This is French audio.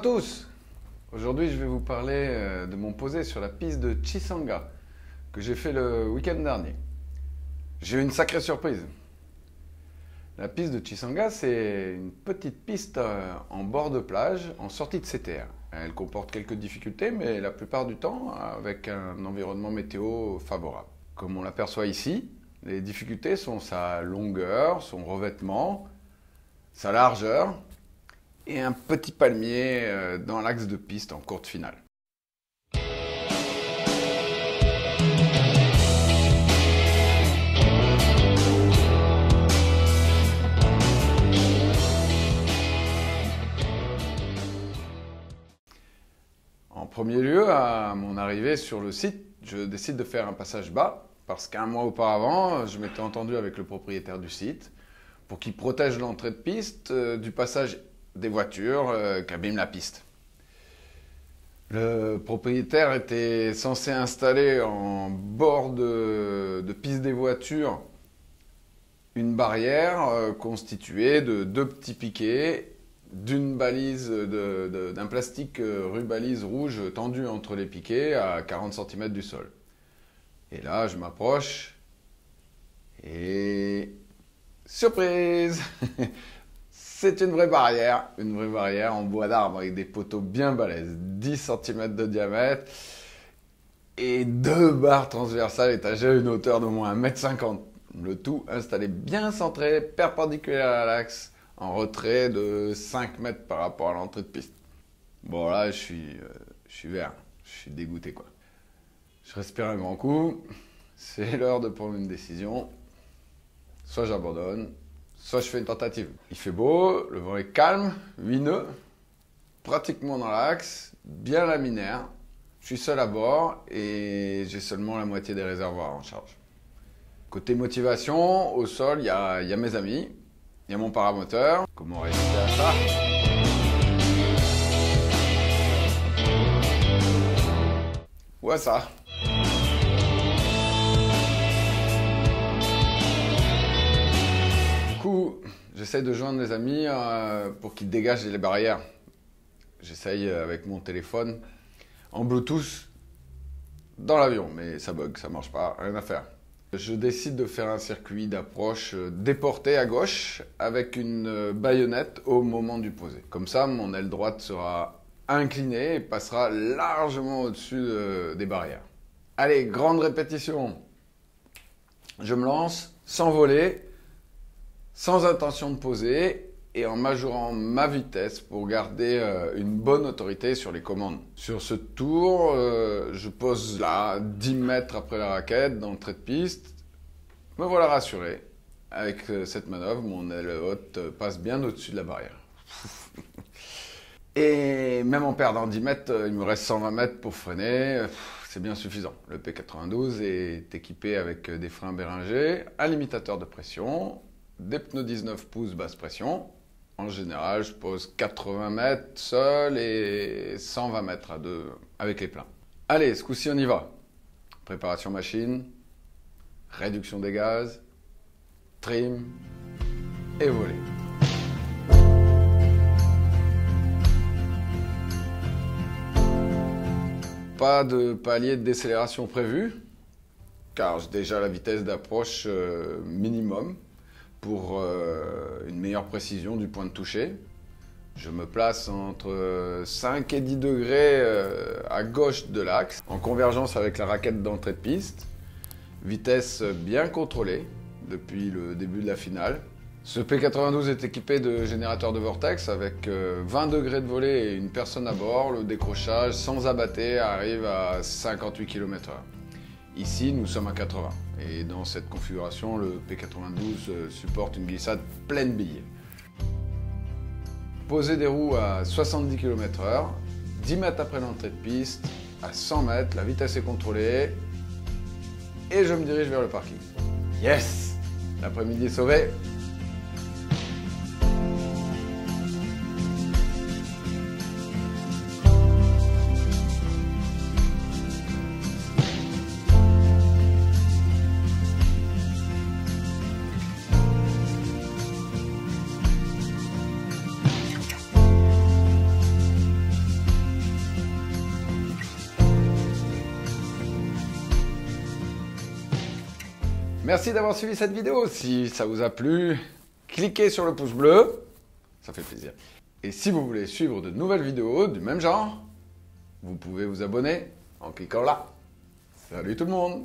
tous! Aujourd'hui, je vais vous parler de mon posé sur la piste de Chisanga que j'ai fait le week-end dernier. J'ai eu une sacrée surprise. La piste de Chisanga, c'est une petite piste en bord de plage, en sortie de CTR. Elle comporte quelques difficultés, mais la plupart du temps avec un environnement météo favorable. Comme on l'aperçoit ici, les difficultés sont sa longueur, son revêtement, sa largeur et un petit palmier dans l'axe de piste en courte finale. En premier lieu, à mon arrivée sur le site, je décide de faire un passage bas parce qu'un mois auparavant, je m'étais entendu avec le propriétaire du site pour qu'il protège l'entrée de piste du passage des voitures qui abîment la piste. Le propriétaire était censé installer en bord de piste des voitures une barrière constituée de deux petits piquets, d'une balise d'un plastique rubalise rouge tendu entre les piquets à 40 cm du sol. Et là, je m'approche et surprise! C'est une vraie barrière en bois d'arbre avec des poteaux bien balèzes, 10 cm de diamètre et deux barres transversales étagées à une hauteur d'au moins 1,50 m. Le tout installé bien centré, perpendiculaire à l'axe, en retrait de 5 mètres par rapport à l'entrée de piste. Bon là, je suis vert, je suis dégoûté quoi. Je respire un grand coup, c'est l'heure de prendre une décision. Soit j'abandonne, soit je fais une tentative. Il fait beau, le vent est calme, 8 nœuds, pratiquement dans l'axe, bien laminaire. Je suis seul à bord et j'ai seulement la moitié des réservoirs en charge. Côté motivation, au sol, il y a mes amis, il y a mon paramoteur. Comment résister à ça? Ou à ça. Du coup, j'essaye de joindre les amis pour qu'ils dégagent les barrières. J'essaye avec mon téléphone en Bluetooth dans l'avion, mais ça bug, ça marche pas, rien à faire. Je décide de faire un circuit d'approche déporté à gauche avec une baïonnette au moment du posé. Comme ça, mon aile droite sera inclinée et passera largement au-dessus des barrières. Allez, grande répétition. Je me lance sans voler, sans intention de poser et en majorant ma vitesse pour garder une bonne autorité sur les commandes. Sur ce tour, je pose là, 10 mètres après la raquette, d'entrée de piste. Me voilà rassuré. Avec cette manœuvre, mon aile haute passe bien au-dessus de la barrière. Et même en perdant 10 mètres, il me reste 120 mètres pour freiner. C'est bien suffisant. Le P92 est équipé avec des freins Béringer, un limitateur de pression, des pneus 19 pouces basse pression. En général, je pose 80 mètres seul et 120 mètres à deux avec les pleins. Allez, ce coup-ci, on y va. Préparation machine, réduction des gaz, trim et voler. Pas de palier de décélération prévu, car j'ai déjà la vitesse d'approche minimum pour une meilleure précision du point de toucher. Je me place entre 5 et 10 degrés à gauche de l'axe, en convergence avec la raquette d'entrée de piste. Vitesse bien contrôlée depuis le début de la finale. Ce P92 est équipé de générateur de vortex avec 20 degrés de volée et une personne à bord. Le décrochage sans abatté arrive à 58 km/h. Ici, nous sommes à 80. Et dans cette configuration, le P92 supporte une glissade pleine billes. Poser des roues à 70 km/h, 10 mètres après l'entrée de piste, à 100 mètres, la vitesse est contrôlée. Et je me dirige vers le parking. Yes! L'après-midi est sauvé. Merci d'avoir suivi cette vidéo. Si ça vous a plu, cliquez sur le pouce bleu, ça fait plaisir. Et si vous voulez suivre de nouvelles vidéos du même genre, vous pouvez vous abonner en cliquant là. Salut tout le monde!